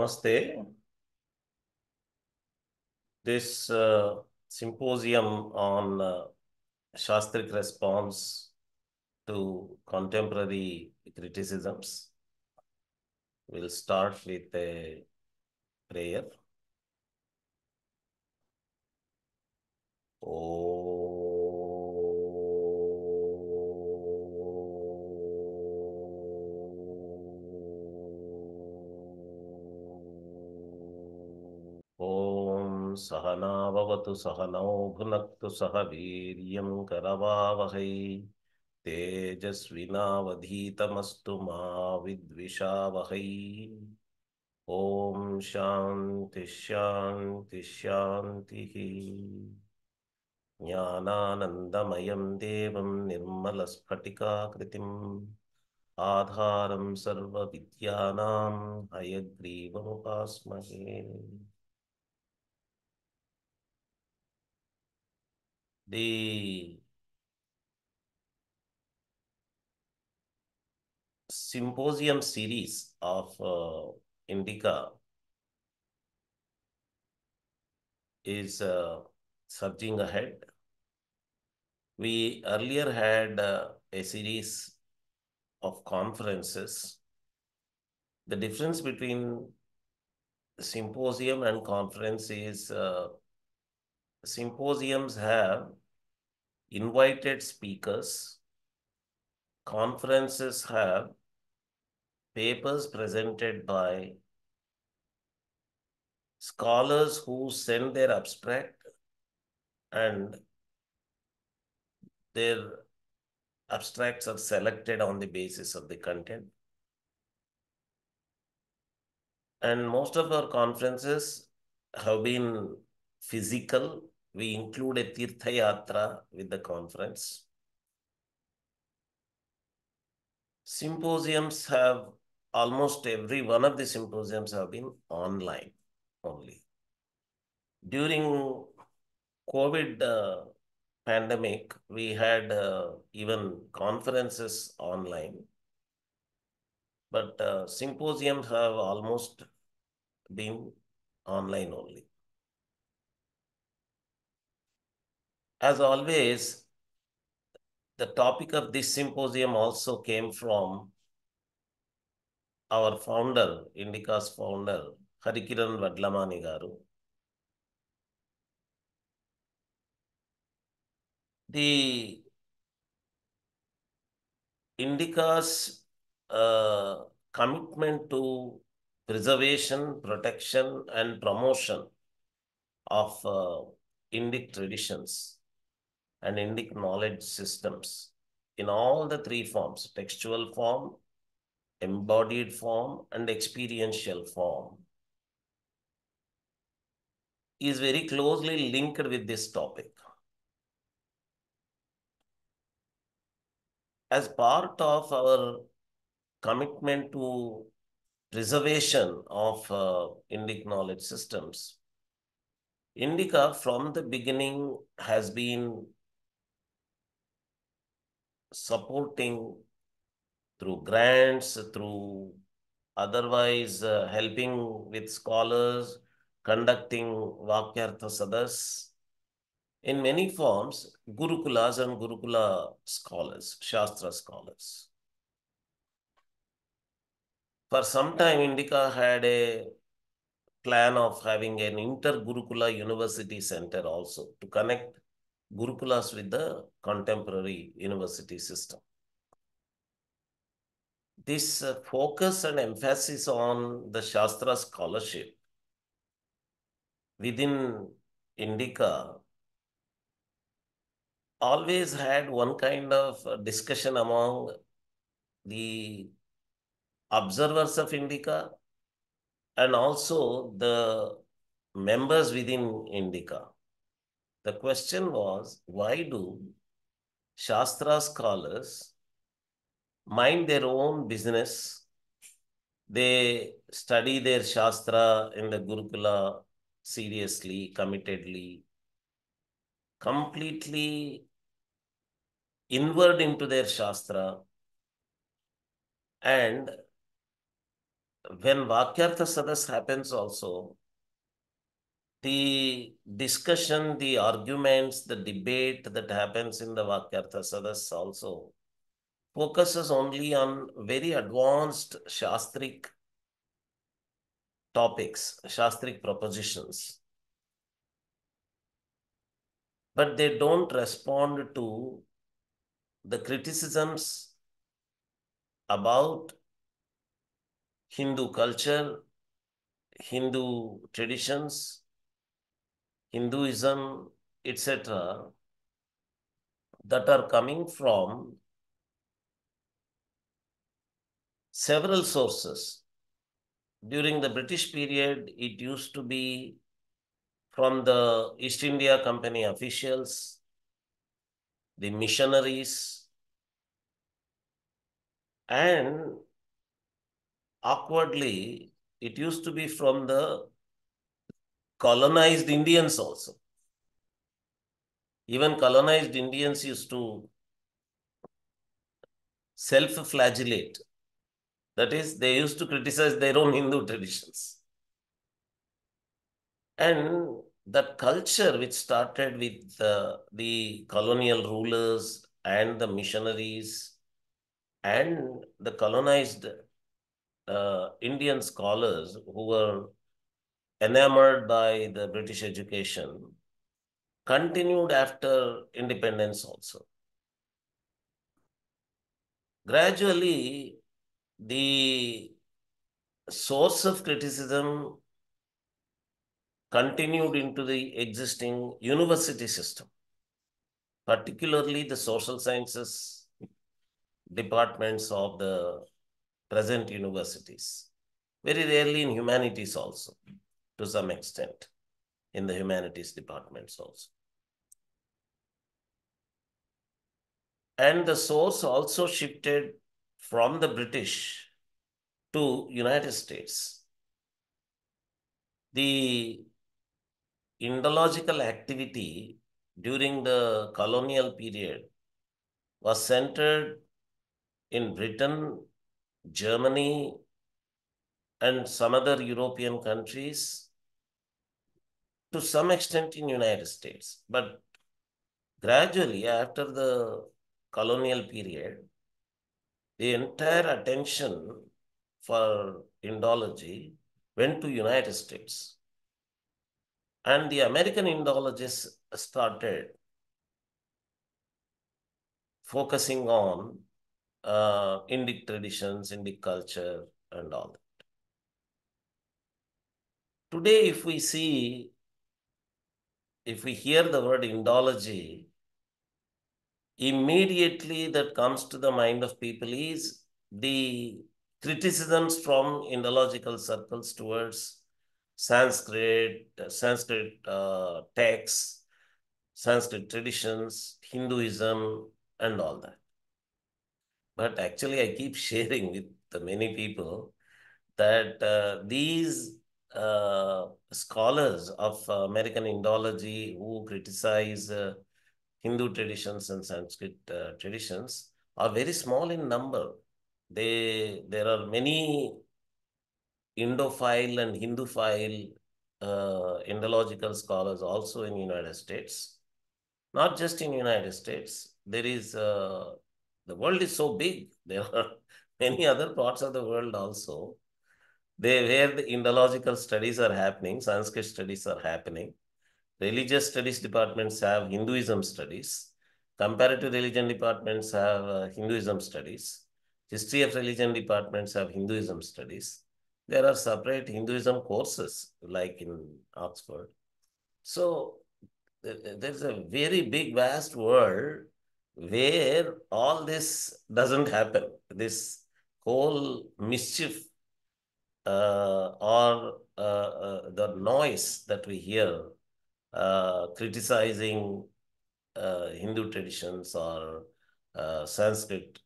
Namaste. This symposium on Shaastric response to contemporary criticisms will start with a prayer. Om Sahana Bhavatu Sahano Bhunaktu Sahaviryam Karavavahai Tejasvinavadhitamastu ma vidvishavahai. Om Shanti Shanti Shanti. Jnananandamayam Devam Nirmalaspatikakritim Adharam Sarva Vidyanam Hayagrivam Upasmahe. The symposium series of Indica is surging ahead. We earlier had a series of conferences. The difference between symposium and conference is symposiums have invited speakers. Conferences have papers presented by scholars who send their abstract and their abstracts are selected on the basis of the content. And most of our conferences have been physical. We include a Tirtha Yatra with the conference. Symposiums have, almost every one of the symposiums have been online only. During COVID pandemic, we had even conferences online, but symposiums have almost been online only. As always, the topic of this symposium also came from our founder, Indica's founder, Harikiran Vadlamani Garu. The Indica's commitment to preservation, protection, and promotion of Indic traditions and Indic knowledge systems in all the three forms, textual form, embodied form, and experiential form, is very closely linked with this topic. As part of our commitment to preservation of Indic knowledge systems, Indica from the beginning has been supporting through grants, through otherwise helping with scholars, conducting Vakyartha Sadas, in many forms, Gurukulas and Gurukula scholars, Shastra scholars. For some time, Indica had a plan of having an inter-Gurukula university center also to connect Gurukulas with the contemporary university system. This focus and emphasis on the Shastra scholarship within Indica always had one kind of discussion among the observers of Indica and also the members within Indica. The question was, why do Shastra scholars mind their own business? They study their Shastra in the Gurukula seriously, committedly, completely inward into their Shastra, and when Vakyartha Sadas happens also, the discussion, the arguments, the debate that happens in the Vakyartha Sadas also focuses only on very advanced Shastric topics, Shastric propositions. But they don't respond to the criticisms about Hindu culture, Hindu traditions, Hinduism, etc., that are coming from several sources. During the British period, it used to be from the East India Company officials, the missionaries, and awkwardly, it used to be from the colonized Indians also. Even colonized Indians used to self-flagellate. That is, they used to criticize their own Hindu traditions. And that culture which started with the colonial rulers and the missionaries and the colonized Indian scholars who were enamored by the British education continued after independence also. Gradually, the source of criticism continued into the existing university system, particularly the social sciences departments of the present universities. Very rarely in humanities also, to some extent, in the humanities departments also. And the source also shifted from the British to United States. The Indological activity during the colonial period was centered in Britain, Germany, and some other European countries, to some extent in United States. But gradually, after the colonial period, the entire attention for Indology went to United States. And the American Indologists started focusing on Indic traditions, Indic culture, and all that. Today, if we hear the word Indology, immediately that comes to the mind of people is the criticisms from Indological circles towards Sanskrit texts, Sanskrit traditions, Hinduism, and all that. But actually, I keep sharing with the many people that these scholars of American Indology who criticize Hindu traditions and Sanskrit traditions are very small in number. There are many Indophile and Hinduphile Indological scholars also in United States. Not just in United States. There is the world is so big. There are many other parts of the world also. Where the Indological studies are happening, Sanskrit studies are happening. Religious studies departments have Hinduism studies. Comparative religion departments have Hinduism studies. History of religion departments have Hinduism studies. There are separate Hinduism courses like in Oxford. So there's a very big, vast world where all this doesn't happen. This whole mischief or the noise that we hear criticizing Hindu traditions or Sanskrit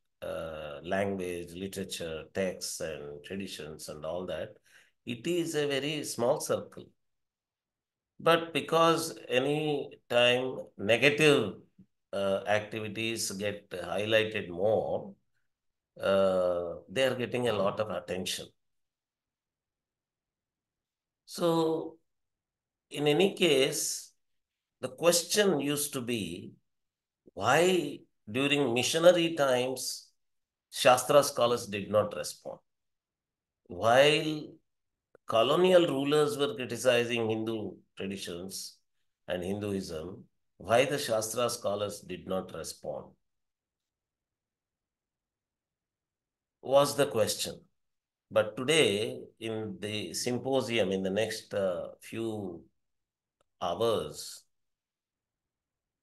language, literature, texts, and traditions, and all that, it is a very small circle. But because any time negative activities get highlighted more, they are getting a lot of attention. So, in any case, the question used to be why during missionary times Shastra scholars did not respond. While colonial rulers were criticizing Hindu traditions and Hinduism, why the Shastra scholars did not respond was the question. But today, in the symposium, in the next few hours,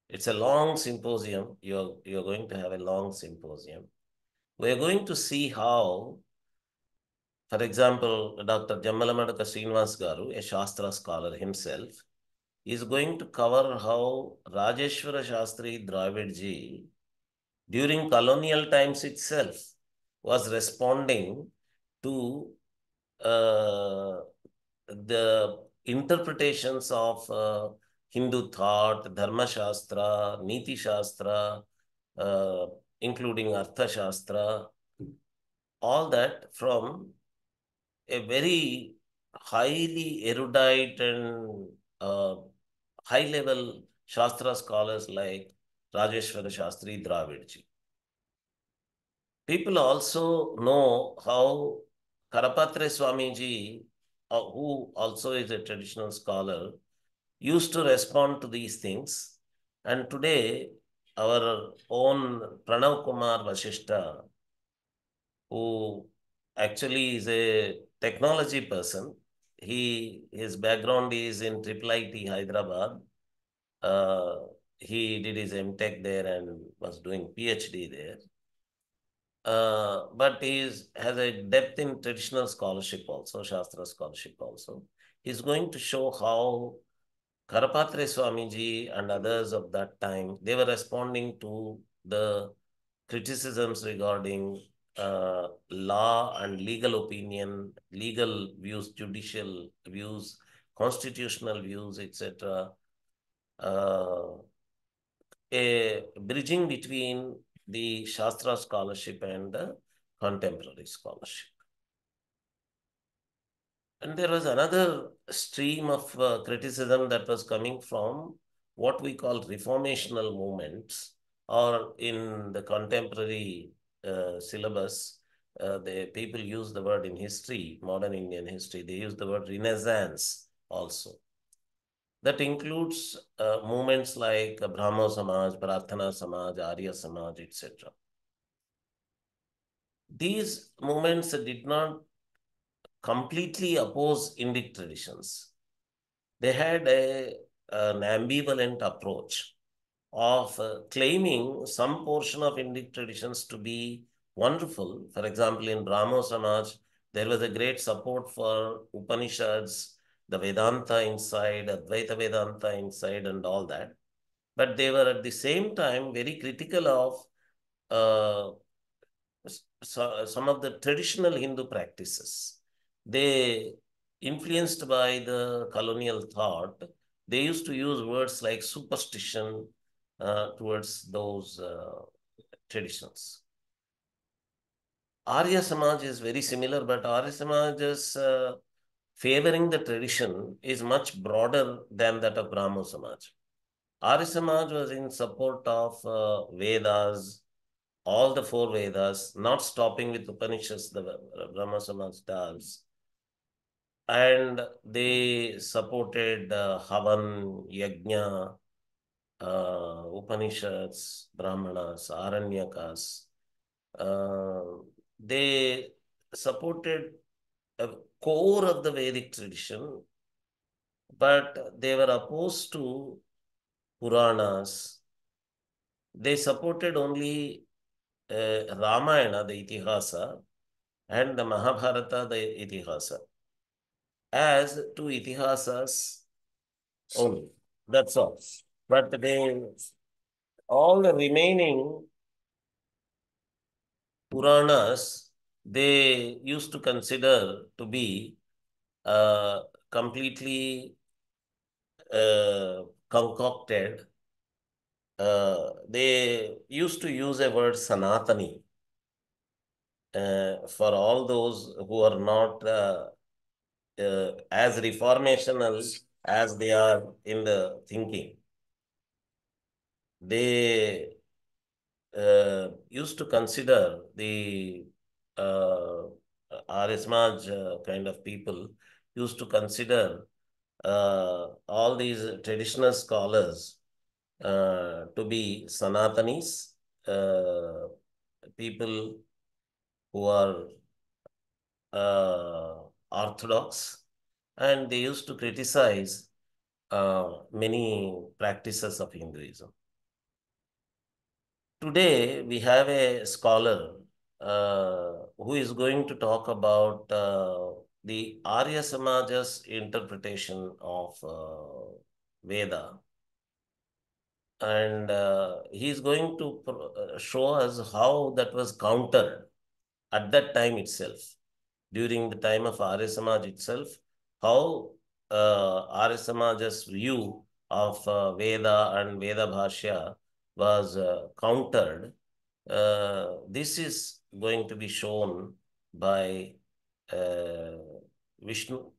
it's a long symposium. You're going to have a long symposium. We're going to see how, for example, Dr. Jammalammadaka Srinivas Garu, a Shastra scholar himself, is going to cover how Rajeshwara Shastri Dravidji, during colonial times itself, was responding to uh, the interpretations of Hindu thought, Dharma Shastra, Niti Shastra, uh, including Artha Shastra, all that from a very highly erudite and high level Shastra scholars like Rajeshwara Shastri Dravidji. People also know how Karapatre Swamiji, who also is a traditional scholar, used to respond to these things. And today, our own Pranav Kumar Vasishta, who actually is a technology person, his background is in Triple IT Hyderabad. Uh, he did his MTech there and was doing PhD there. But has a depth in traditional scholarship also, Shastra scholarship also. He's going to show how Karapatre Swamiji and others of that time, they were responding to the criticisms regarding law and legal opinion, legal views, judicial views, constitutional views, etc. Uh, a bridging between the Shastra scholarship and the contemporary scholarship. And there was another stream of criticism that was coming from what we call reformational movements, or in the contemporary syllabus, the people use the word in history, modern Indian history, they use the word Renaissance also. That includes movements like Brahmo Samaj, Prarthana Samaj, Arya Samaj, etc. These movements did not completely oppose Indic traditions. They had an ambivalent approach of claiming some portion of Indic traditions to be wonderful. For example, in Brahmo Samaj, there was a great support for Upanishads, the Vedanta inside, Advaita Vedanta inside, and all that. But they were at the same time very critical of uh, some of the traditional Hindu practices. They, influenced by the colonial thought, they used to use words like superstition towards those traditions. Arya Samaj is very similar, but Arya Samaj is favoring the tradition is much broader than that of Brahmo Samaj. Arya Samaj was in support of Vedas, all the four Vedas, not stopping with Upanishads, the Brahma Samaj does. And they supported Havan, Yajna, Upanishads, Brahmanas, Aranyakas. They supported a core of the Vedic tradition, but they were opposed to Puranas. They supported only Ramayana, the Itihasa, and the Mahabharata, the Itihasa, as two Itihasas only. That's all. But they, all the remaining Puranas, they used to consider to be completely concocted. They used to use a word Sanatani for all those who are not as reformational as they are in the thinking. They used to consider the Arya Samaj kind of people used to consider all these traditional scholars to be Sanatanis, uh, people who are orthodox, and they used to criticize many practices of Hinduism. Today, we have a scholar who is going to talk about the Arya Samaja's interpretation of Veda. And he is going to show us how that was countered at that time itself, during the time of Arya Samaj itself, how Arya Samaj's view of Veda and Veda Bhashya was countered. This is going to be shown by uh, Vishnu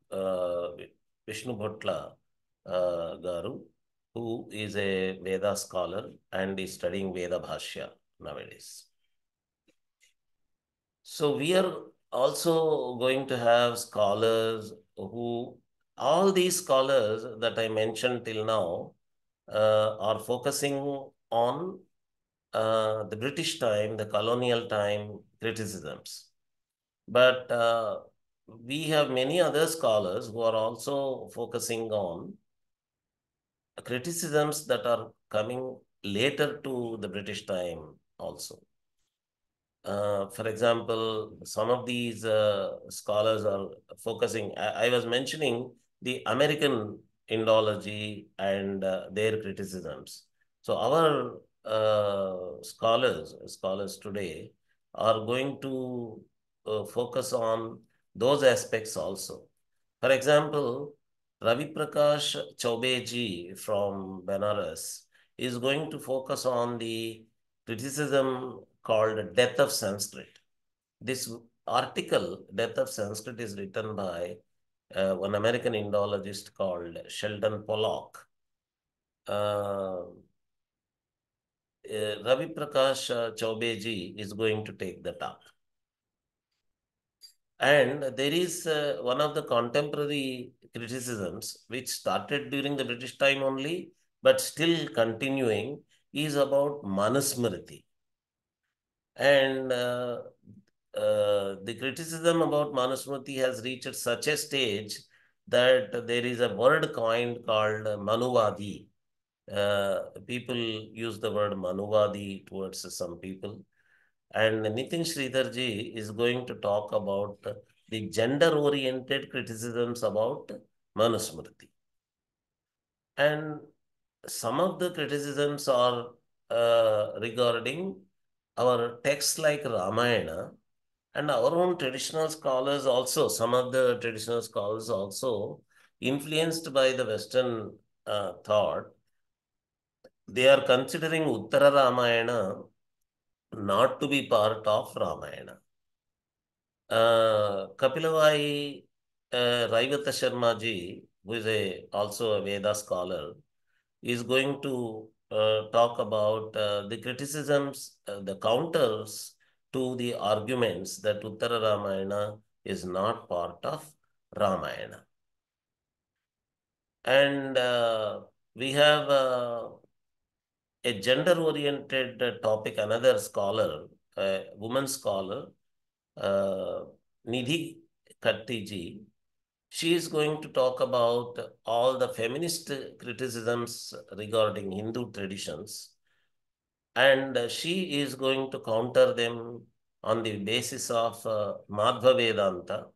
Vishnu Bhatla Garu, who is a Veda scholar and is studying Veda Bhashya nowadays. So we are also going to have scholars who, all these scholars that I mentioned till now, are focusing on the British time, the colonial time criticisms. But we have many other scholars who are also focusing on criticisms that are coming later to the British time also. For example, some of these scholars are focusing, I was mentioning the American Indology and their criticisms. So our scholars today are going to focus on those aspects also. For example, Ravi Prakash Chaubeji from Benares is going to focus on the criticism called Death of Sanskrit. This article, Death of Sanskrit, is written by one American Indologist called Sheldon Pollock. Ravi Prakash Chaubeji is going to take that up. And there is one of the contemporary criticisms which started during the British time only, but still continuing, is about Manusmriti. And the criticism about Manusmriti has reached such a stage that there is a word coined called Manuvadi. People use the word Manuvadi towards some people. And Nitin Sridharji is going to talk about the gender-oriented criticisms about Manusmriti. And some of the criticisms are regarding our texts like Ramayana, and our own traditional scholars also, some of the traditional scholars also, influenced by the Western thought, they are considering Uttara Ramayana not to be part of Ramayana. Kapilavayi Raivata Sharma ji, who is also a Veda scholar, is going to talk about the criticisms, the counters to the arguments that Uttara Ramayana is not part of Ramayana. And we have a gender-oriented topic, another scholar, a woman scholar, uh, Nidhi Kattiji. She is going to talk about all the feminist criticisms regarding Hindu traditions, and she is going to counter them on the basis of Madhva Vedanta.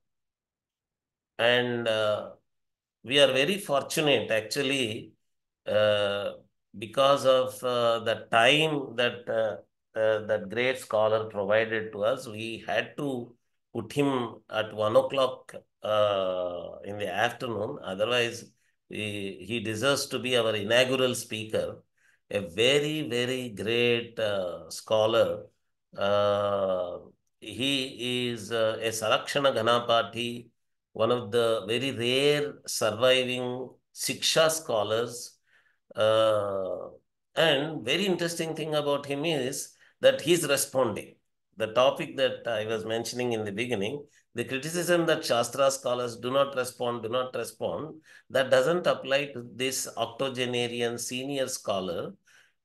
And we are very fortunate actually, uh, because of the time that that great scholar provided to us. We had to put him at 1 o'clock in the afternoon. Otherwise, he deserves to be our inaugural speaker. A very, very great scholar. Uh, he is a Sarakshana Ganapati one of the very rare surviving Siksha scholars. Uh, and very interesting thing about him is that he's responding. The topic that I was mentioning in the beginning, the criticism that Shastra scholars do not respond, that doesn't apply to this octogenarian senior scholar.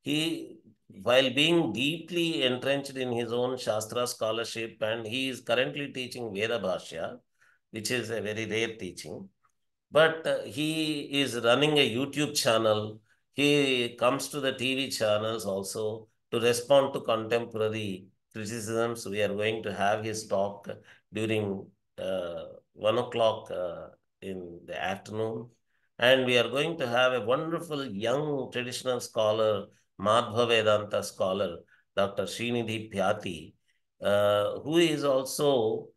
He, while being deeply entrenched in his own Shastra scholarship, and he is currently teaching Veda Bhashya, which is a very rare teaching, but he is running a YouTube channel. He comes to the TV channels also to respond to contemporary criticisms. We are going to have his talk during 1 o'clock in the afternoon. And we are going to have a wonderful young traditional scholar, Madhva Vedanta scholar, Dr. Srinidhi Pyati, who is also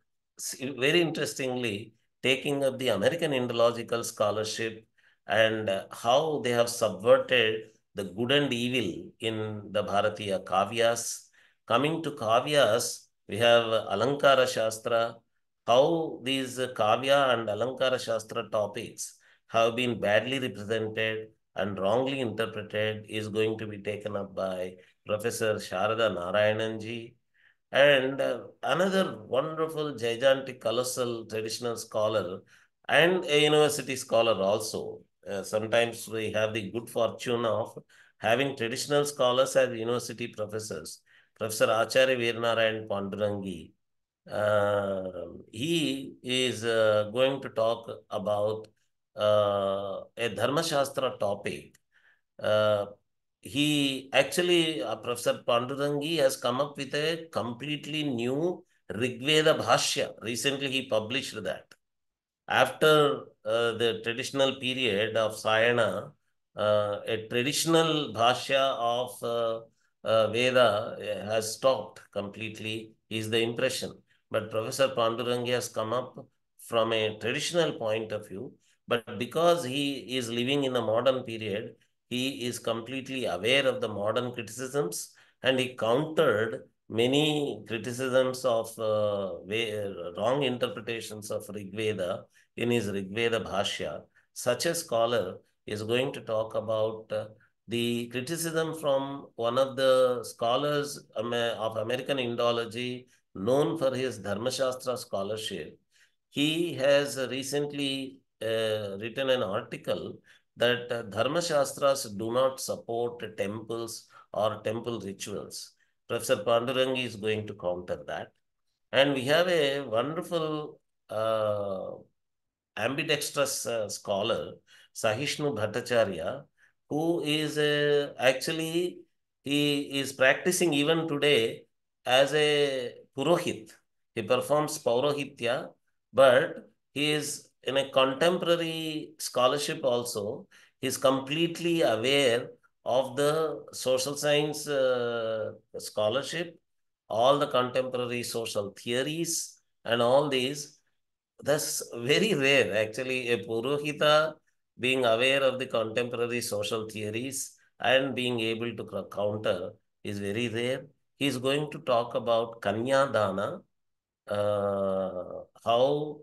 very interestingly taking up the American Indological scholarship and how they have subverted the good and evil in the Bharatiya Kavyas. Coming to Kavyas, we have Alankara Shastra, how these Kavya and Alankara Shastra topics have been badly represented and wrongly interpreted is going to be taken up by Professor Sharada Narayananji. And another wonderful, gigantic, colossal traditional scholar and a university scholar also. Sometimes we have the good fortune of having traditional scholars as university professors. Professor Acharya Veernarayan Pandurangi. He is going to talk about a Dharma Shastra topic. uh, he actually, Professor Pandurangi has come up with a completely new Rigveda Bhashya. Recently, he published that. After the traditional period of Sayana, a traditional Bhashya of Veda has stopped completely, is the impression. But Professor Pandurangi has come up from a traditional point of view. But because he is living in a modern period, he is completely aware of the modern criticisms and he countered many criticisms of wrong interpretations of Rigveda in his Rigveda Bhashya. Such a scholar is going to talk about the criticism from one of the scholars of American Indology known for his Dharmashastra scholarship. He has recently written an article that Dharma Shastras do not support temples or temple rituals. Professor Pandurangi is going to counter that. And we have a wonderful ambidextrous scholar, Sahishnu Bhattacharya, who is actually, he is practicing even today as a Purohit. He performs Paurohitya, but he is in a contemporary scholarship also. He is completely aware of the social science scholarship, all the contemporary social theories, and all these. That's very rare, actually. A Purohita being aware of the contemporary social theories and being able to counter is very rare. He's going to talk about Kanya Dana, how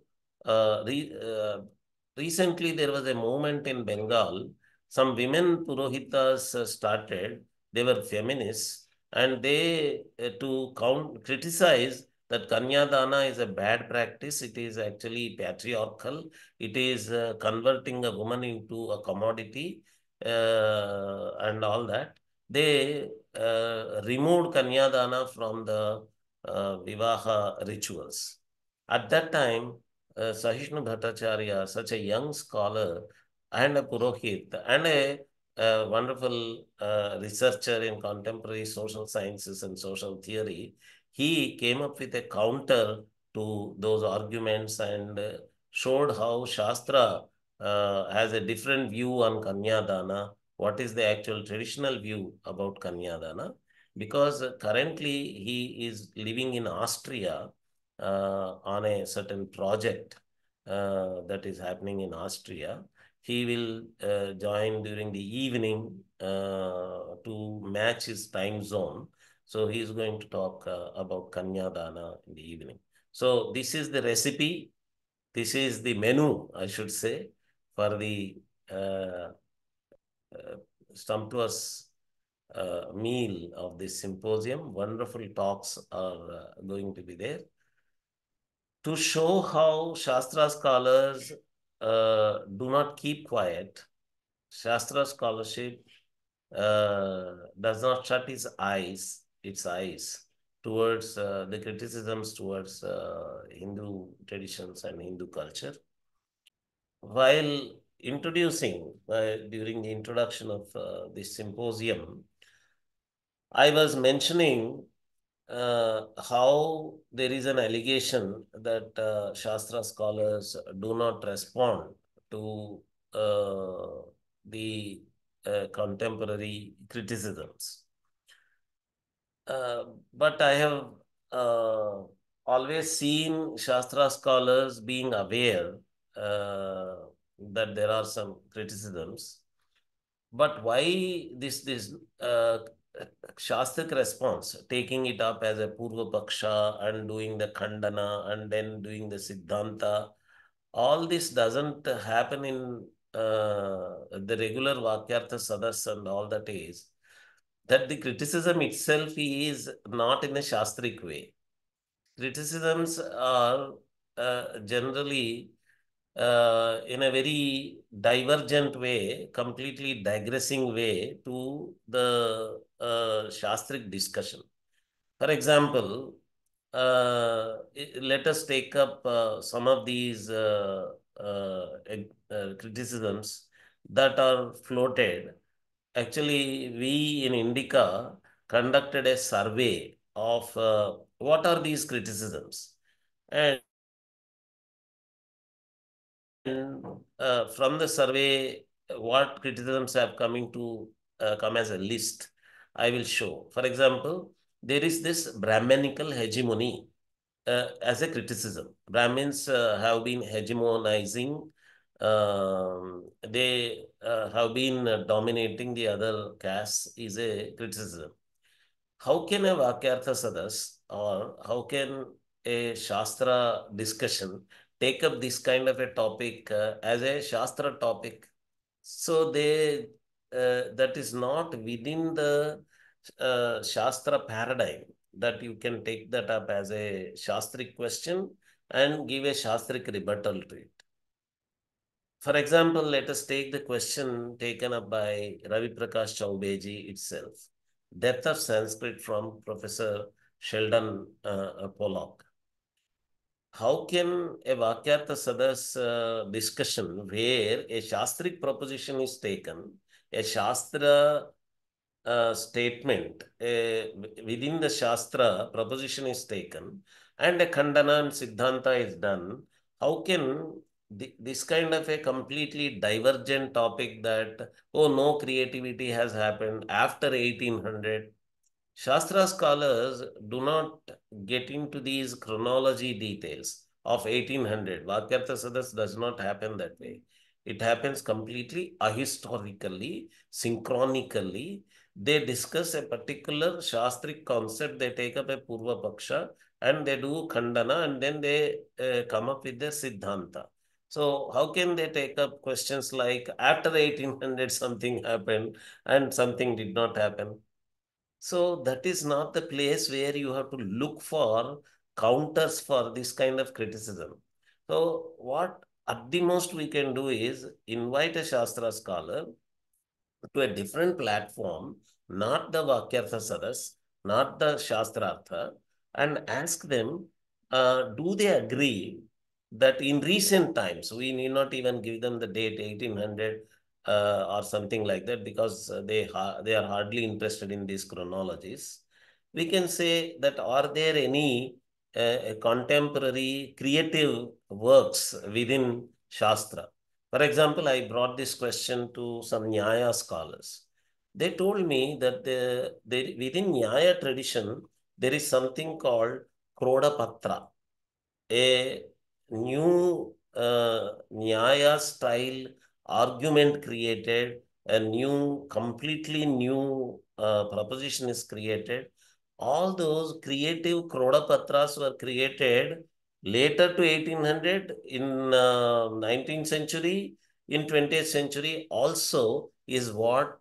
recently there was a movement in Bengal. Some women Purohitas started, they were feminists, and they criticize that Kanyadana is a bad practice. It is actually patriarchal. It is converting a woman into a commodity and all that. They removed Kanyadana from the Vivaha rituals. At that time, Sahishnu Bhattacharya, such a young scholar and a Purohit and a wonderful researcher in contemporary social sciences and social theory, he came up with a counter to those arguments and showed how Shastra has a different view on Kanyadana. What is the actual traditional view about Kanyadana? Because currently he is living in Austria on a certain project that is happening in Austria. He will join during the evening to match his time zone. So he is going to talk about Kanyadana in the evening. So this is the recipe. This is the menu, I should say, for the uh, uh, sumptuous meal of this symposium. Wonderful talks are going to be there to show how Shastra scholars do not keep quiet. Shastra scholarship does not shut its eyes towards the criticisms towards Hindu traditions and Hindu culture. While introducing, during the introduction of this symposium, I was mentioning how there is an allegation that Shastra scholars do not respond to the contemporary criticisms. But I have uh, always seen Shastra scholars being aware uh, that there are some criticisms. But why this Shastric response, taking it up as a Purva Paksha and doing the Khandana and then doing the Siddhanta, all this doesn't happen in the regular Vakyartha Sadas and all that is that the criticism itself is not in a Shastric way. Criticisms are generally in a very divergent way, completely digressing way to the Shastric discussion. For example, let us take up some of these criticisms that are floated. Actually, we in Indica conducted a survey of what are these criticisms. And from the survey, what criticisms have coming to come as a list, I will show. For example, there is this Brahmanical hegemony as a criticism. Brahmins have been hegemonizing. They have been dominating the other castes is a criticism. How can a Vakyartha Sadas or how can a Shastra discussion take up this kind of a topic as a Shastra topic? So that is not within the Shastra paradigm that you can take that up as a Shastric question and give a Shastric rebuttal to it. For example, let us take the question taken up by Ravi Prakash Chaubeji itself. Death of Sanskrit from Professor Sheldon Pollock. How can a Vakyartha Sadas discussion where a Shastric proposition is taken, a Shastra statement within the Shastra proposition is taken, and a Khandana and Siddhanta is done, how can this kind of a completely divergent topic that, oh, no creativity has happened after 1800, Shastra scholars do not get into these chronology details of 1800. Vakyartha Sadas does not happen that way. It happens completely ahistorically, synchronically. They discuss a particular Shastric concept, they take up a Purva Paksha and they do Khandana and then they come up with their Siddhanta. So how can they take up questions like after 1800 something happened and something did not happen? So that is not the place where you have to look for counters for this kind of criticism. So what at the most we can do is invite a Shastra scholar to a different platform, not the Vakyartha Sadas, not the Shastrartha, and ask them, do they agree that in recent times, we need not even give them the date 1800 or something like that because they are hardly interested in these chronologies. We can say that are there any contemporary creative works within Shastra? For example, I brought this question to some Nyaya scholars. They told me that within Nyaya tradition, there is something called Krodapatra, a new Nyaya style argument created, a new, completely new proposition is created. All those creative Krodapatras were created Later to 1800, in 19th century, in 20th century also is what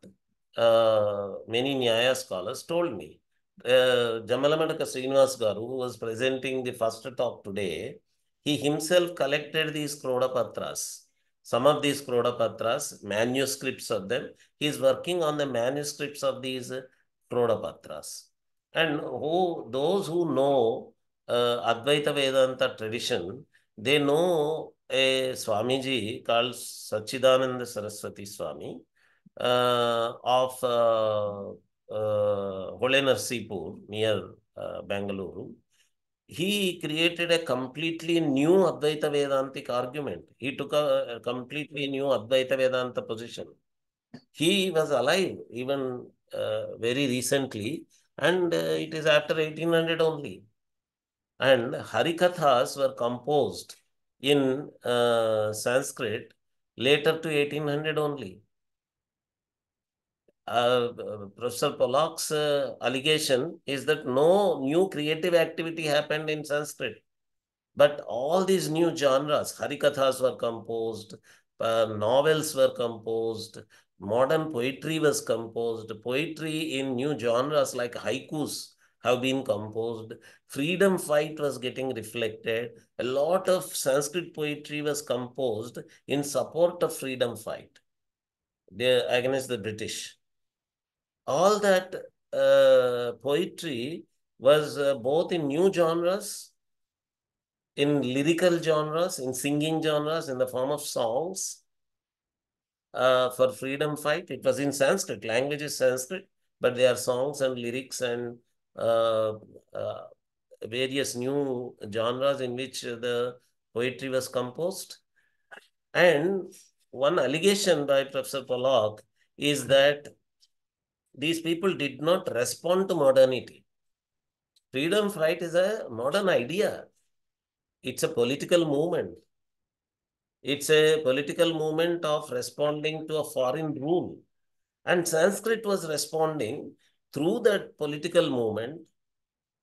many Nyaya scholars told me. Jamalamadaka Srinivas Garu, who was presenting the first talk today, he himself collected these Krodapatras. Some of these Krodapatras, manuscripts of them, he is working on the manuscripts of these Krodapatras. And those who know Advaita Vedanta tradition, they know a Swamiji called Sachidananda Saraswati Swami of Holenarsipur near Bangalore. He created a completely new Advaita Vedantic argument. He took a completely new Advaita Vedanta position. He was alive even very recently, and it is after 1800 only. And Harikathas were composed in Sanskrit later to 1800 only. Professor Pollock's allegation is that no new creative activity happened in Sanskrit. But all these new genres, Harikathas were composed, novels were composed, modern poetry was composed, poetry in new genres like haikus have been composed, freedom fight was getting reflected. A lot of Sanskrit poetry was composed in support of freedom fight against the British. All that poetry was both in new genres, in lyrical genres, in singing genres, in the form of songs for freedom fight. It was in Sanskrit. Language is Sanskrit, but they are songs and lyrics and uh, uh, various new genres in which the poetry was composed. And one allegation by Professor Pollock is that these people did not respond to modernity. Freedom fight is a modern idea. It's a political movement. It's a political movement of responding to a foreign rule. And Sanskrit was responding through that political movement.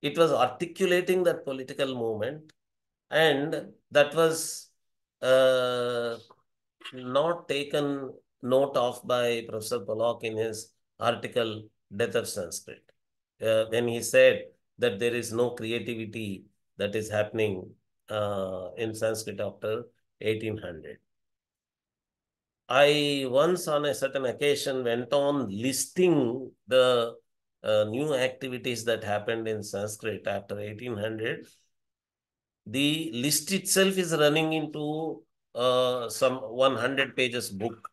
It was articulating that political movement. And that was uh, not taken note of by Professor Pollock in his article, Death of Sanskrit, when he said that there is no creativity that is happening in Sanskrit after 1800. I once on a certain occasion went on listing the new activities that happened in Sanskrit after 1800. The list itself is running into some 100 pages book.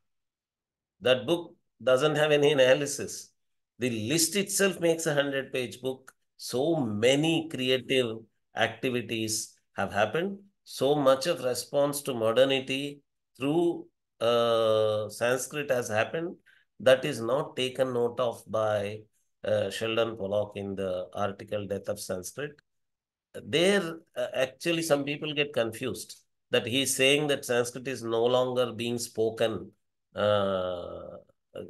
That book doesn't have any analysis. The list itself makes a 100-page book. So many creative activities have happened. So much of response to modernity through Sanskrit has happened that is not taken note of by Sheldon Pollock in the article Death of Sanskrit. There, actually, some people get confused that he's saying that Sanskrit is no longer being spoken. Uh,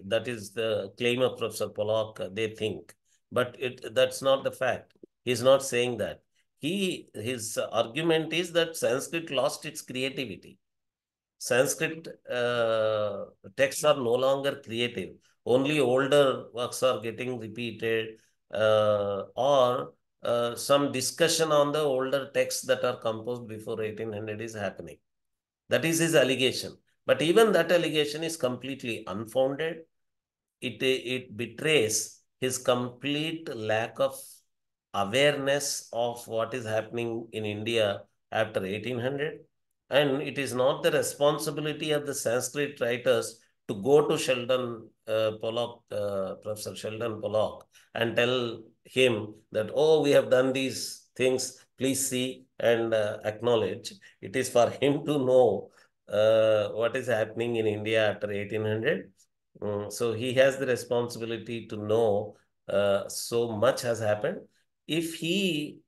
that is the claim of Professor Pollock, they think. But that's not the fact. He's not saying that. His argument is that Sanskrit lost its creativity. Sanskrit texts are no longer creative. Only older works are getting repeated, or some discussion on the older texts that are composed before 1800 is happening. That is his allegation. But even that allegation is completely unfounded. It betrays his complete lack of awareness of what is happening in India after 1800. And it is not the responsibility of the Sanskrit writers to go to Sheldon Pollock, Professor Sheldon Pollock, and tell him that, oh, we have done these things, please see and acknowledge. It is for him to know what is happening in India after 1800. So he has the responsibility to know so much has happened. If he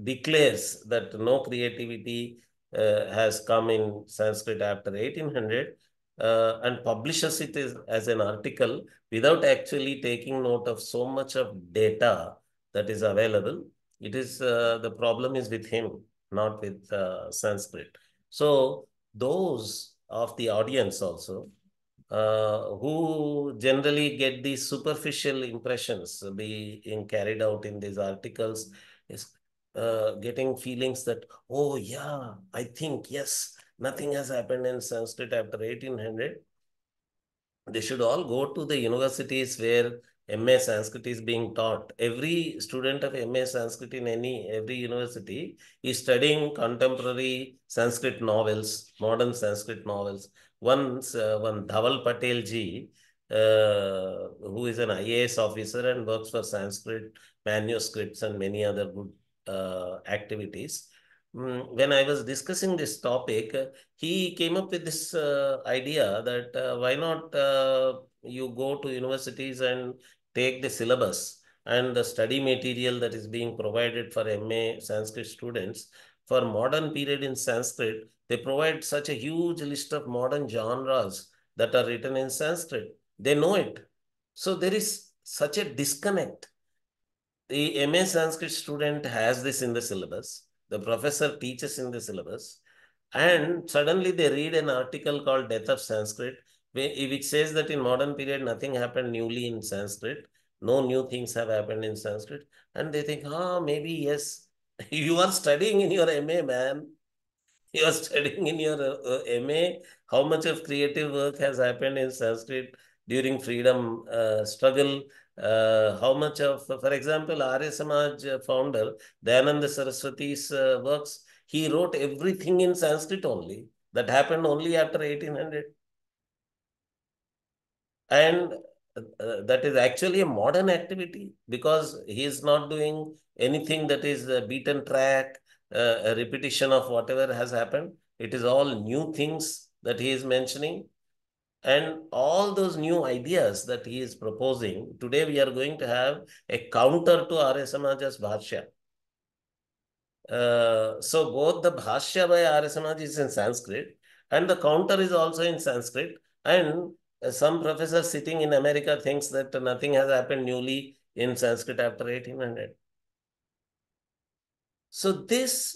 declares that no creativity has come in Sanskrit after 1800 and publishes it as an article without actually taking note of so much of data that is available, It is the problem is with him, not with Sanskrit. So those of the audience also who generally get these superficial impressions being carried out in these articles is getting feelings that, oh yeah, I think, yes, nothing has happened in Sanskrit after 1800. They should all go to the universities where MA Sanskrit is being taught. Every student of MA Sanskrit in every university is studying contemporary Sanskrit novels, modern Sanskrit novels. One Dhaval Patel ji, who is an IAS officer and works for Sanskrit manuscripts and many other good activities. When I was discussing this topic, he came up with this idea that why not you go to universities and take the syllabus and the study material that is being provided for MA Sanskrit students for modern period in Sanskrit. They provide such a huge list of modern genres that are written in Sanskrit. They know it. So there is such a disconnect. The MA Sanskrit student has this in the syllabus. The professor teaches in the syllabus. And suddenly they read an article called Death of Sanskrit, which says that in modern period, nothing happened newly in Sanskrit. No new things have happened in Sanskrit. And they think, maybe yes. You are studying in your MA, man. You are studying in your MA. How much of creative work has happened in Sanskrit during freedom struggle? How much of, for example, Arya Samaj founder Dayananda Saraswati's works, he wrote everything in Sanskrit only. That happened only after 1800. And that is actually a modern activity because he is not doing anything that is a beaten track, a repetition of whatever has happened. It is all new things that he is mentioning. And all those new ideas that he is proposing, today we are going to have a counter to Arya Samaja's Bhashya. So both the Bhashya by Arya Samaj is in Sanskrit and the counter is also in Sanskrit. And some professor sitting in America thinks that nothing has happened newly in Sanskrit after 1800. So this,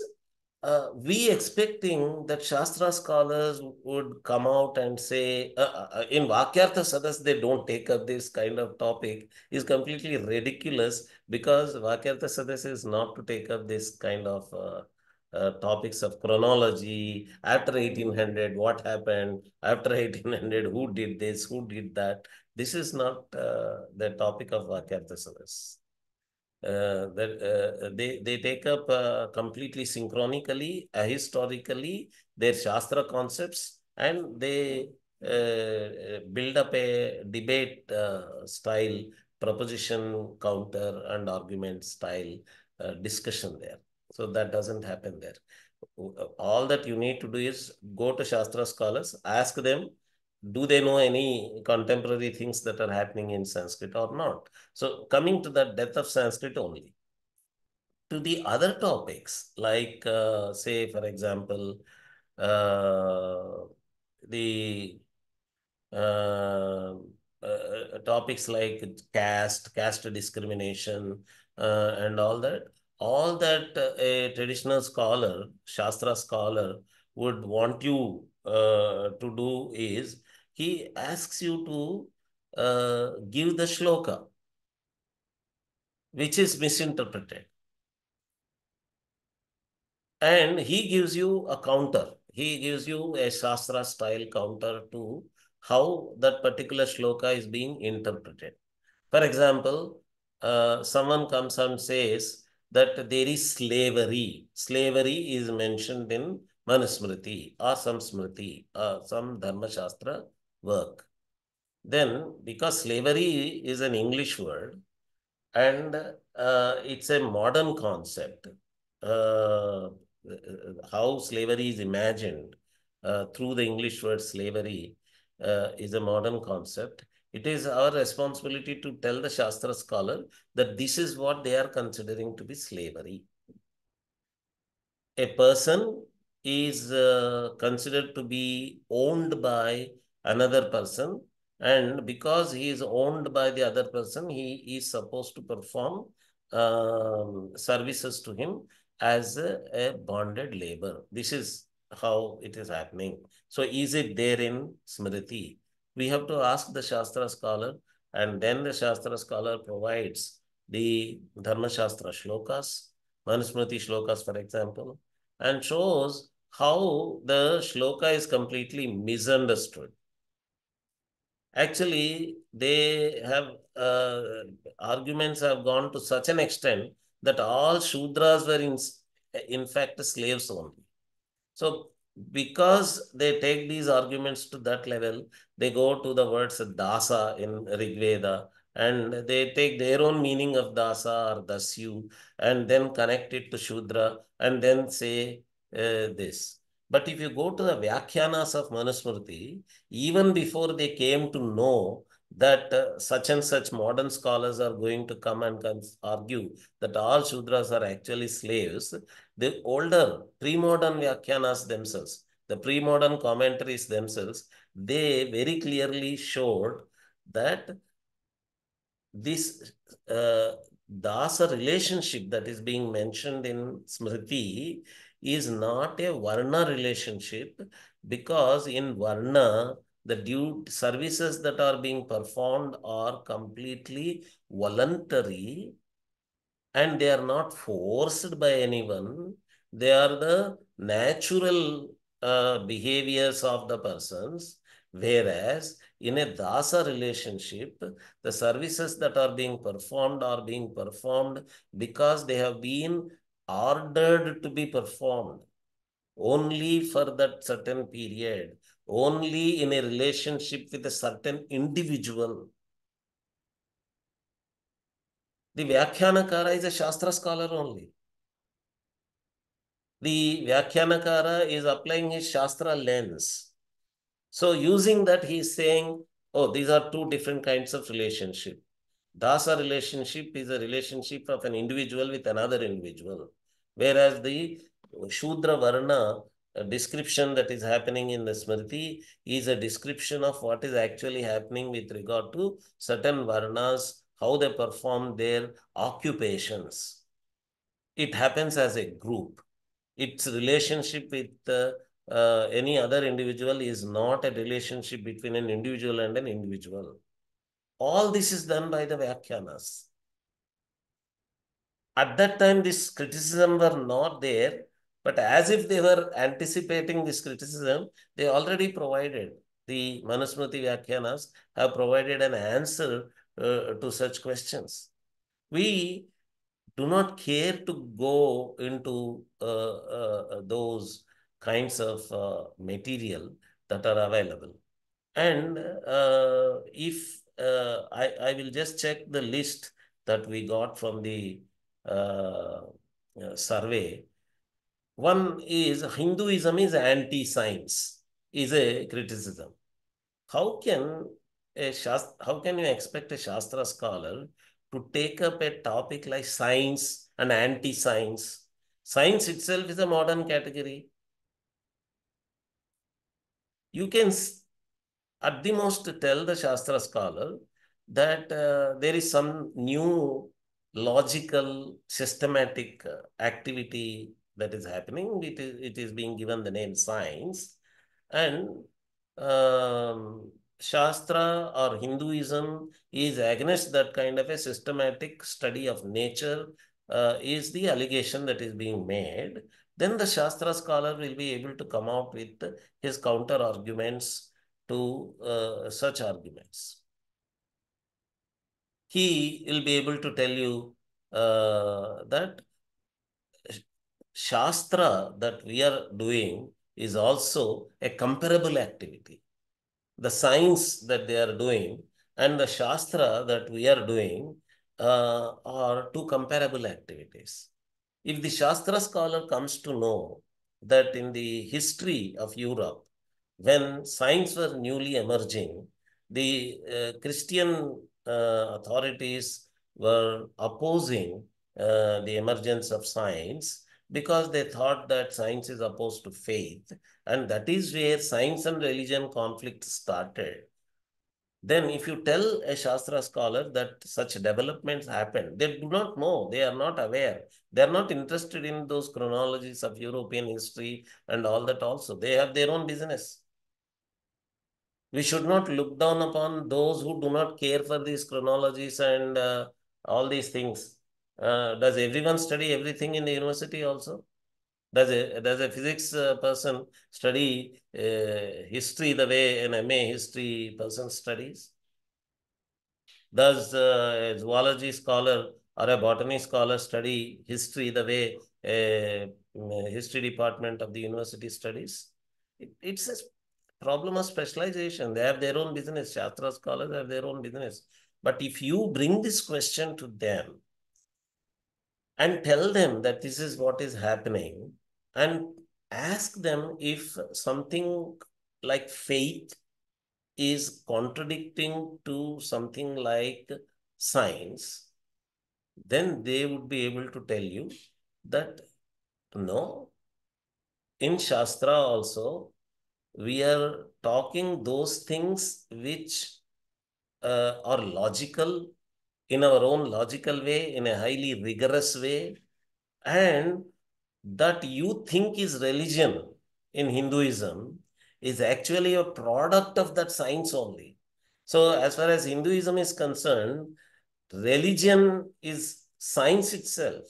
we expecting that Shastra scholars would come out and say, in Vakyartha Sadas, they don't take up this kind of topic is completely ridiculous because Vakyartha Sadas is not to take up this kind of topics of chronology. After 1800, what happened? After 1800, who did this? Who did that? This is not the topic of Vakyartha Sadas. That they take up completely synchronically, ahistorically, their Shastra concepts, and they build up a debate style, proposition, counter, and argument style discussion there. So that doesn't happen there. All that you need to do is go to Shastra scholars, ask them, do they know any contemporary things that are happening in Sanskrit or not? So coming to the death of Sanskrit only. To the other topics, like say, for example, uh, the uh, topics like caste discrimination, and all that a traditional scholar, Shastra scholar, would want you to do is he asks you to give the shloka, which is misinterpreted. And he gives you a counter. He gives you a Shastra style counter to how that particular shloka is being interpreted. For example, someone comes and says that there is slavery. Slavery is mentioned in Manusmriti or some Smriti or some Dharma Shastra work. Then, because slavery is an English word, and it's a modern concept. Uh, how slavery is imagined through the English word slavery is a modern concept. It is our responsibility to tell the Shastra scholar that this is what they are considering to be slavery. A person is considered to be owned by another person, and because he is owned by the other person, he is supposed to perform services to him as a bonded labor. This is how it is happening. So is it there in Smriti? We have to ask the Shastra scholar, and then the Shastra scholar provides the Dharma Shastra shlokas, Manusmriti shlokas, for example, and shows how the shloka is completely misunderstood. Actually, they have arguments have gone to such an extent that all Shudras were in fact slaves only. So, because they take these arguments to that level, they go to the words dasa in Rig Veda and they take their own meaning of dasa or dasyu and then connect it to Shudra and then say this. But if you go to the Vyakhyanas of Manusmriti, even before they came to know that such and such modern scholars are going to come and argue that all Shudras are actually slaves, the older pre-modern Vyakhyanas themselves, the pre-modern commentaries themselves, they very clearly showed that this Dasa relationship that is being mentioned in Smriti is not a Varna relationship, because in Varna, the due services that are being performed are completely voluntary and they are not forced by anyone. They are the natural behaviors of the persons. Whereas in a dasa relationship, the services that are being performed because they have been ordered to be performed only for that certain period, only in a relationship with a certain individual. The Vyakhyanakara is a Shastra scholar only. The Vyakhyanakara is applying his Shastra lens. So using that, he is saying, oh, these are two different kinds of relationship. Dasa relationship is a relationship of an individual with another individual. Whereas the Shudra Varna description that is happening in the Smriti is a description of what is actually happening with regard to certain Varnas, how they perform their occupations. It happens as a group. Its relationship with any other individual is not a relationship between an individual and an individual. All this is done by the Vyakhyanas. At that time, this criticism were not there, but as if they were anticipating this criticism, they already provided. The Manusmriti Vyakhyanas have provided an answer to such questions. We do not care to go into those kinds of material that are available. And if I will just check the list that we got from the uh, survey. One is Hinduism is anti-science, is a criticism. How can how can you expect a Shastra scholar to take up a topic like science and anti-science? Science itself is a modern category. You can at the most tell the Shastra scholar that there is some new logical, systematic activity that is happening. It is being given the name science. And Shastra or Hinduism is against that kind of a systematic study of nature, is the allegation that is being made. Then the Shastra scholar will be able to come out with his counter arguments to such arguments. He will be able to tell you that Shastra that we are doing is also a comparable activity. The science that they are doing and the Shastra that we are doing are two comparable activities. If the Shastra scholar comes to know that in the history of Europe, when science was newly emerging, the Christian authorities were opposing the emergence of science because they thought that science is opposed to faith. And that is where science and religion conflict started. Then if you tell a Shastra scholar that such developments happen, they do not know, they are not aware. They are not interested in those chronologies of European history and all that also. They have their own business. We should not look down upon those who do not care for these chronologies and all these things. Does everyone study everything in the university also? Does a physics person study history the way an MA history person studies? Does a zoology scholar or a botany scholar study history the way a history department of the university studies? It's a problem of specialization. They have their own business. Shastra scholars have their own business. But if you bring this question to them and tell them that this is what is happening and ask them if something like faith is contradicting to something like science, then they would be able to tell you that no, in Shastra also, we are talking those things which are logical in our own logical way, in a highly rigorous way, and that you think is religion in Hinduism is actually a product of that science only. So, as far as Hinduism is concerned, religion is science itself.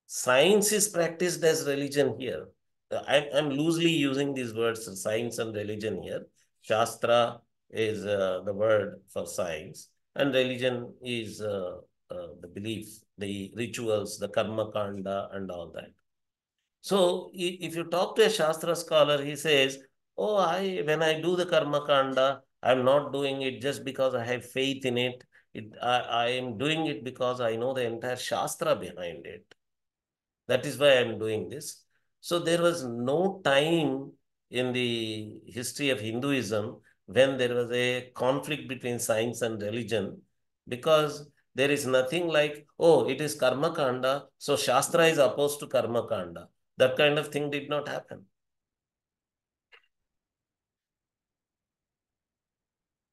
Science is practiced as religion here. I'm loosely using these words, science and religion here. Shastra is the word for science, and religion is the belief, the rituals, the karma kanda, and all that. So if you talk to a Shastra scholar, he says, oh, when I do the karma kanda, I'm not doing it just because I have faith in it. I am doing it because I know the entire Shastra behind it. That is why I'm doing this. So there was no time in the history of Hinduism when there was a conflict between science and religion, because there is nothing like, oh, it is karma kanda, so Shastra is opposed to karma kanda. That kind of thing did not happen.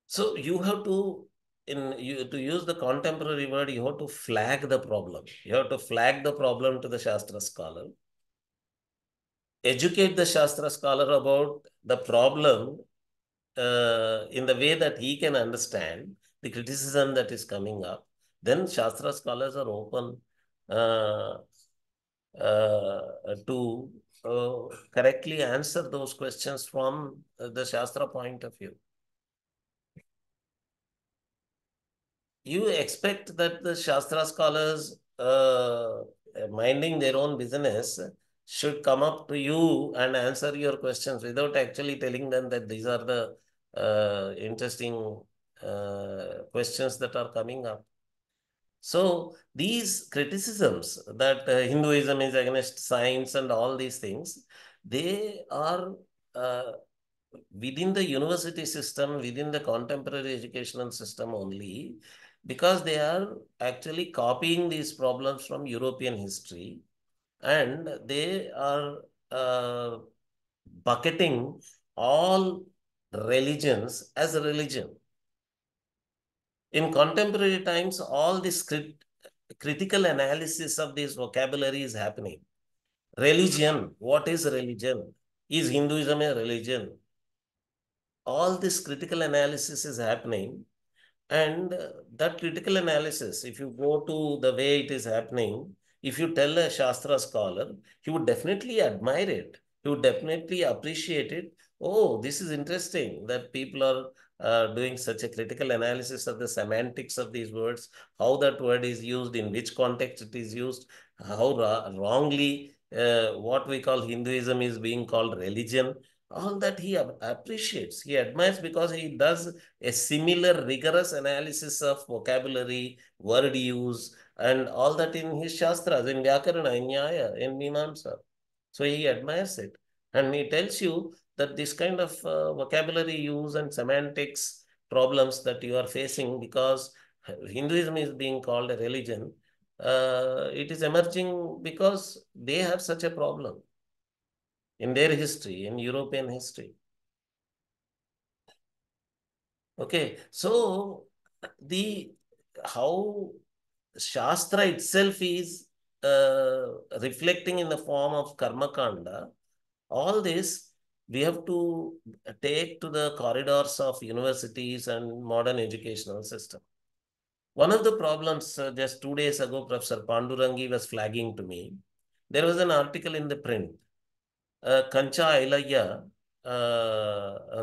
So you have to, to use the contemporary word, you have to flag the problem. You have to flag the problem to the Shastra scholar, educate the Shastra scholar about the problem in the way that he can understand the criticism that is coming up. Then Shastra scholars are open uh, to correctly answer those questions from the Shastra point of view. You expect that the Shastra scholars, minding their own business, should come up to you and answer your questions without actually telling them that these are the interesting questions that are coming up. So these criticisms that Hinduism is against science and all these things, they are uh, within the university system, within the contemporary educational system only, because they are actually copying these problems from European history, and they are bucketing all religions as a religion. In contemporary times, all this critical analysis of this vocabulary is happening. Religion, what is religion? Is Hinduism a religion? All this critical analysis is happening, and that critical analysis, if you go to the way it is happening, if you tell a Shastra scholar, he would definitely admire it. He would definitely appreciate it. Oh, this is interesting that people are doing such a critical analysis of the semantics of these words, how that word is used, in which context it is used, how wrongly what we call Hinduism is being called religion. All that he appreciates, he admires, because he does a similar rigorous analysis of vocabulary, word use, and all that in his Shastras, in Vyakarana, in Nyaya, in Mimamsa. So he admires it. And he tells you that this kind of vocabulary use and semantics problems that you are facing because Hinduism is being called a religion, it is emerging because they have such a problem in their history, in European history. Okay, so the how Shastra itself is reflecting in the form of karma kanda. All this we have to take to the corridors of universities and modern educational system. One of the problems just 2 days ago, Professor Pandurangi was flagging to me. There was an article in the print. Kancha Ilayya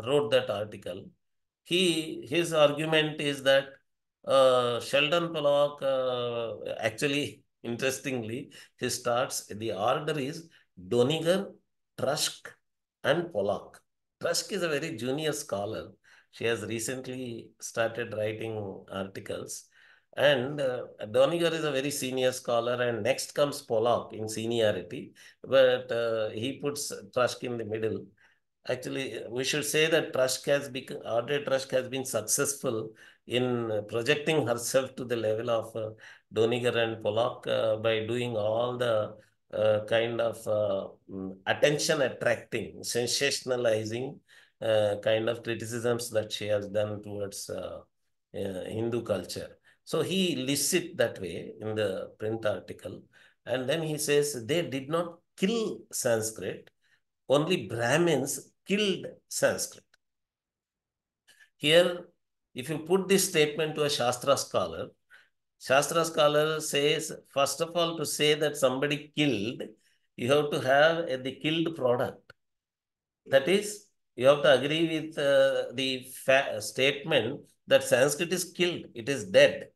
wrote that article. His argument is that Sheldon Pollock actually, interestingly, he starts, the order is Doniger, Trusk, and Pollock. Trusk is a very junior scholar. She has recently started writing articles. And Doniger is a very senior scholar, and next comes Pollock in seniority, but he puts Trusk in the middle. Actually, we should say that Trusk has become, Audrey Trusk has been successful in projecting herself to the level of Doniger and Pollock by doing all the kind of attention attracting, sensationalizing kind of criticisms that she has done towards Hindu culture. So he lists it that way in the print article. And then he says they did not kill Sanskrit, only Brahmins killed Sanskrit. Here, if you put this statement to a Shastra scholar says, first of all, to say that somebody killed, you have to have the killed product. That is, you have to agree with the statement that Sanskrit is killed, it is dead.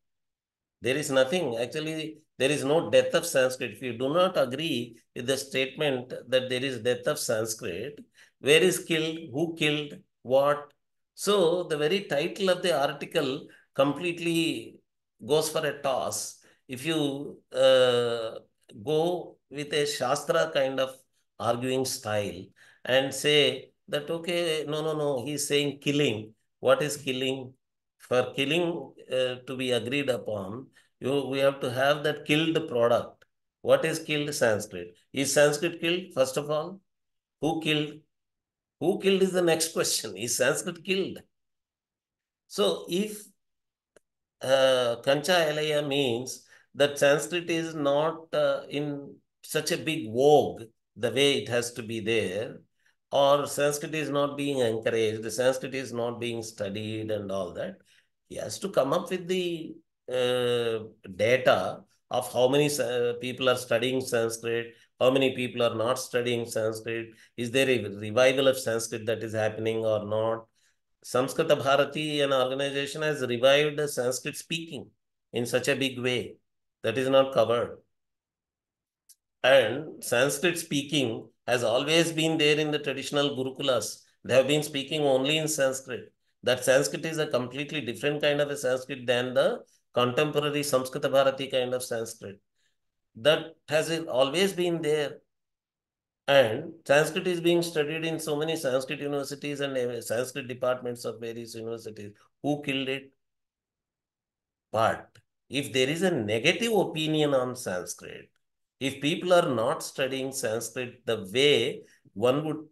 There is nothing, actually, there is no death of Sanskrit. If you do not agree with the statement that there is death of Sanskrit, where is killed, who killed, what? So the very title of the article completely goes for a toss. If you go with a Shastra kind of arguing style and say that, okay, no, no, no, he's saying killing. What is killing? For killing to be agreed upon, we have to have that killed product. What is killed? Sanskrit. Is Sanskrit killed? First of all, who killed? Who killed is the next question. Is Sanskrit killed? So if Kancha Elaya means that Sanskrit is not in such a big vogue the way it has to be there, or Sanskrit is not being encouraged, Sanskrit is not being studied and all that. He has to come up with the data of how many people are studying Sanskrit, how many people are not studying Sanskrit, is there a revival of Sanskrit that is happening or not. Samskrita Bharati, an organization, has revived Sanskrit speaking in such a big way that is not covered. And Sanskrit speaking has always been there in the traditional Gurukulas. They have been speaking only in Sanskrit. That Sanskrit is a completely different kind of a Sanskrit than the contemporary Samskrita Bharati kind of Sanskrit. That has always been there. And Sanskrit is being studied in so many Sanskrit universities and Sanskrit departments of various universities. Who killed it? But if there is a negative opinion on Sanskrit, if people are not studying Sanskrit the way one would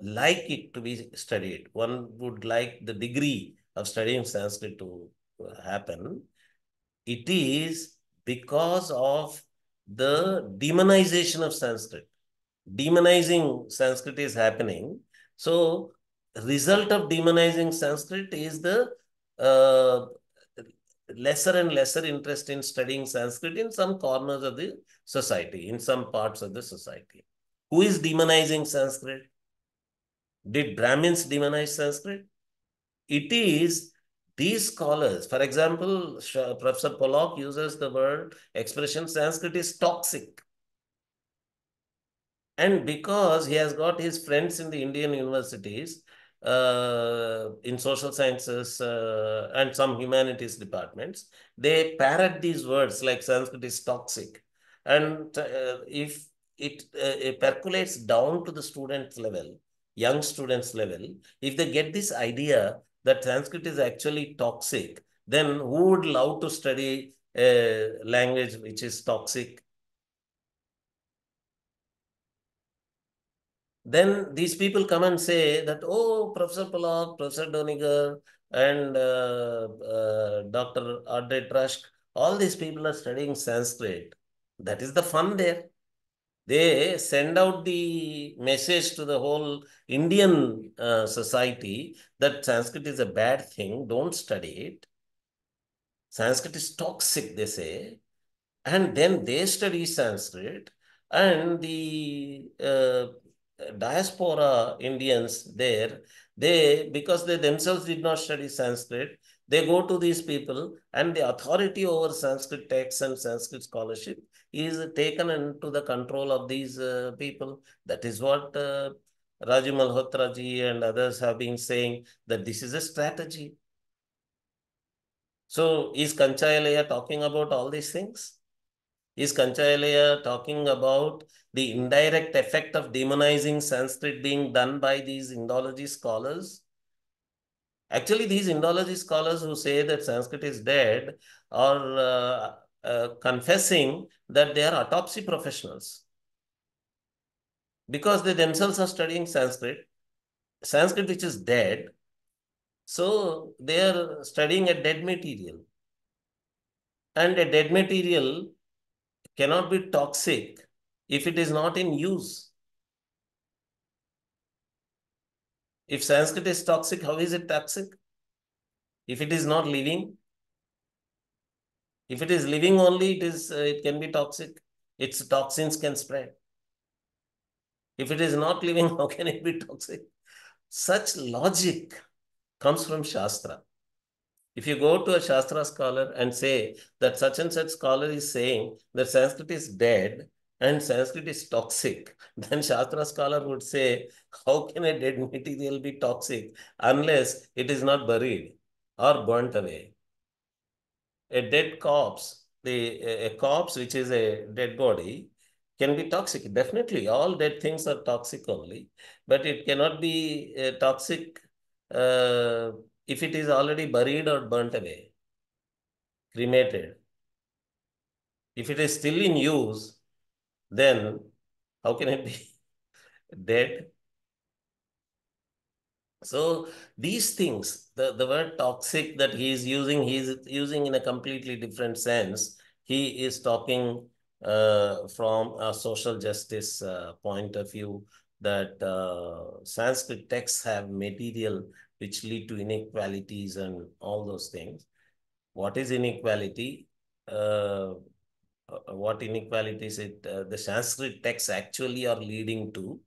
like it to be studied, one would like the degree of studying Sanskrit to happen, it is because of the demonization of Sanskrit. Demonizing Sanskrit is happening. So, result of demonizing Sanskrit is the uh, lesser and lesser interest in studying Sanskrit in some corners of the society, in some parts of the society. Who is demonizing Sanskrit? Did Brahmins demonize Sanskrit? It is these scholars. For example, Professor Pollock uses the word expression Sanskrit is toxic. And because he has got his friends in the Indian universities, in social sciences and some humanities departments, they parrot these words like Sanskrit is toxic. And if it percolates down to the students level, young students level, if they get this idea that Sanskrit is actually toxic, then who would love to study a language which is toxic? Then these people come and say that, oh, Professor Pollock, Professor Doniger, and Dr. Audrey Trusk, all these people are studying Sanskrit. That is the fun there. They send out the message to the whole Indian society that Sanskrit is a bad thing, don't study it. Sanskrit is toxic, they say. And then they study Sanskrit, and the diaspora Indians there, they, because they themselves did not study Sanskrit, they go to these people, and the authority over Sanskrit texts and Sanskrit scholarship is taken into the control of these people. That is what Raju Malhotra ji and others have been saying, that this is a strategy. So is Kanchayalaya talking about all these things? Is Kanchayalaya talking about the indirect effect of demonizing Sanskrit being done by these Indology scholars? Actually, these Indology scholars who say that Sanskrit is dead are confessing that they are autopsy professionals because they themselves are studying Sanskrit which is dead. So they are studying a dead material. And a dead material cannot be toxic if it is not in use. If Sanskrit is toxic, how is it toxic? If it is not living, if it is living only, it can be toxic. Its toxins can spread. If it is not living, how can it be toxic? Such logic comes from Shastra. If you go to a Shastra scholar and say that such and such scholar is saying that Sanskrit is dead and Sanskrit is toxic, then Shastra scholar would say, how can a dead material be toxic unless it is not buried or burnt away? A dead corpse, a corpse which is a dead body can be toxic. Definitely, all dead things are toxic only, but it cannot be toxic uh, if it is already buried or burnt away, cremated. If it is still in use, then how can it be dead? So these things, the word toxic that he is using in a completely different sense. He is talking from a social justice point of view that Sanskrit texts have material which lead to inequalities and all those things. What is inequality? What inequalities the Sanskrit texts actually are leading to?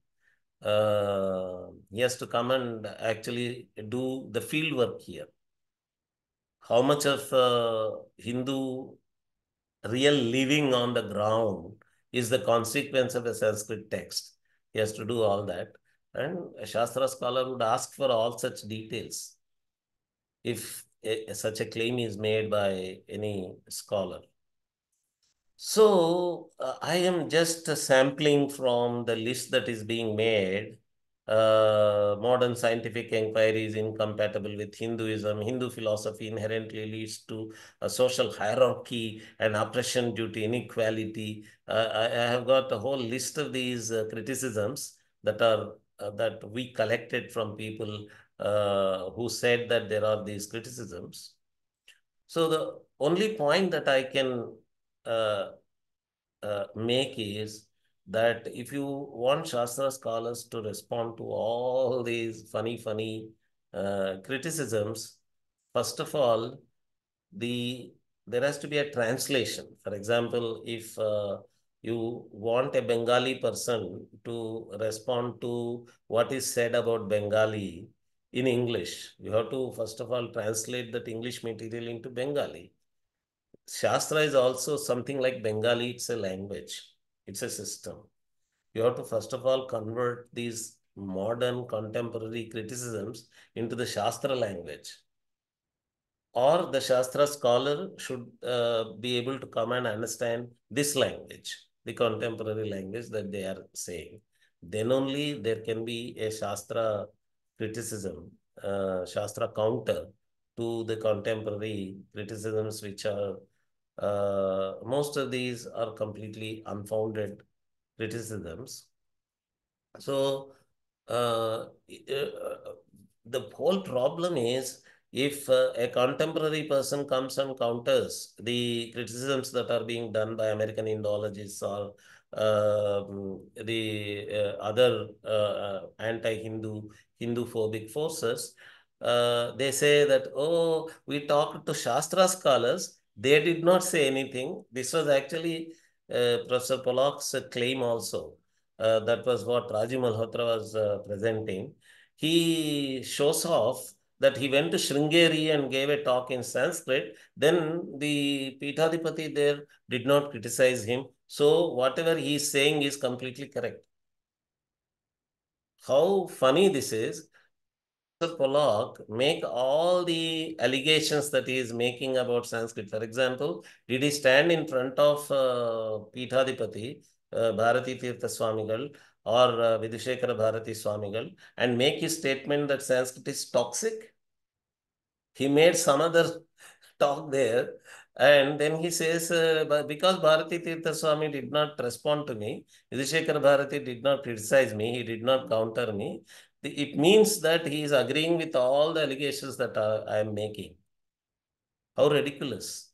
He has to come and actually do the field work here. How much of Hindu real living on the ground is the consequence of a Sanskrit text? He has to do all that. And a Shastra scholar would ask for all such details if such a claim is made by any scholar. So I am just sampling from the list that is being made. Modern scientific inquiry is incompatible with Hinduism. Hindu philosophy inherently leads to a social hierarchy and oppression due to inequality. I have got a whole list of these criticisms that are that we collected from people who said that there are these criticisms. So the only point that I can uh, make is that if you want Shastra scholars to respond to all these funny criticisms, first of all, there has to be a translation. For example, if you want a Bengali person to respond to what is said about Bengali in English, you have to first of all translate that English material into Bengali. Shastra is also something like Bengali. It's a language. It's a system. You have to first of all convert these modern contemporary criticisms into the Shastra language. Or the Shastra scholar should be able to come and understand this language, the contemporary language that they are saying. Then only there can be a Shastra criticism, Shastra counter to the contemporary criticisms, which are most of these are completely unfounded criticisms. So uh, the whole problem is if a contemporary person comes and counters the criticisms that are being done by American Indologists or the other anti-Hindu, Hindu-phobic forces, they say that, oh, we talked to Shastra scholars. They did not say anything. This was actually Professor Pollock's claim also. That was what Raji Malhotra was presenting. He shows off that he went to Sringeri and gave a talk in Sanskrit. Then the Peethadipati there did not criticize him. So whatever he is saying is completely correct. How funny this is. Mr. Pollock make all the allegations that he is making about Sanskrit. For example, did he stand in front of Peethadipati, Bharati Tirtha Swamigal or Vidhushekara Bharati Swamigal and make his statement that Sanskrit is toxic? He made some other talk there. And then he says, because Bharati Tirtha Swami did not respond to me, Vidhushekara Bharati did not criticize me, he did not counter me, it means that he is agreeing with all the allegations that I am making. How ridiculous,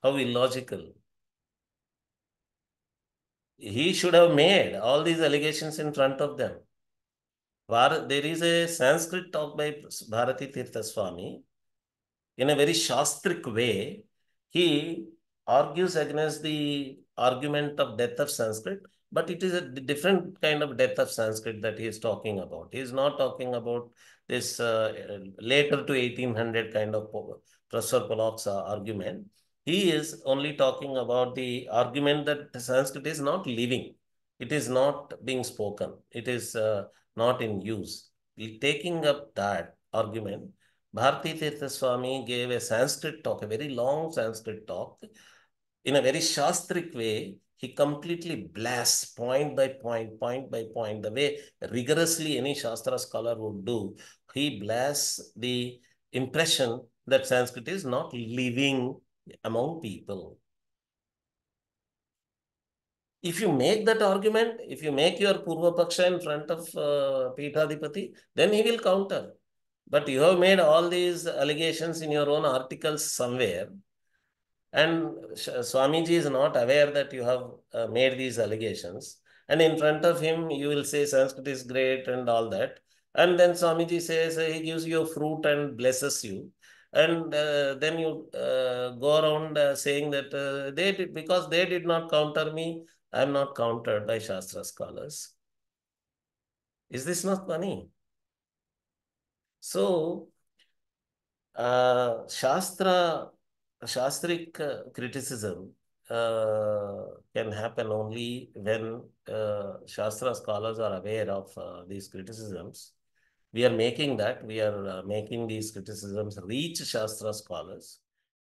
how illogical. He should have made all these allegations in front of them. There is a Sanskrit talk by Bharati Tirtha Swami in a very Shaastric way. He argues against the argument of death of Sanskrit, but it is a different kind of death of Sanskrit that he is talking about. He is not talking about this later to 1800 kind of Professor Pollock's argument. He is only talking about the argument that Sanskrit is not living. It is not being spoken. It is not in use. Taking up that argument, Bharati Tirtha Swami gave a Sanskrit talk, a very long Sanskrit talk. In a very Shastric way, he completely blasts point by point, the way rigorously any Shastra scholar would do. He blasts the impression that Sanskrit is not living among people. If you make that argument, if you make your Purva Paksha in front of Peethadipati, then he will counter. But you have made all these allegations in your own articles somewhere, and Swamiji is not aware that you have made these allegations. And in front of him, you will say Sanskrit is great and all that. And then Swamiji says he gives you a fruit and blesses you. And then you go around saying that because they did not counter me, I am not countered by Shastra scholars. Is this not funny? So, Shastric criticism can happen only when Shastra scholars are aware of these criticisms. We are making that. We are making these criticisms reach Shastra scholars.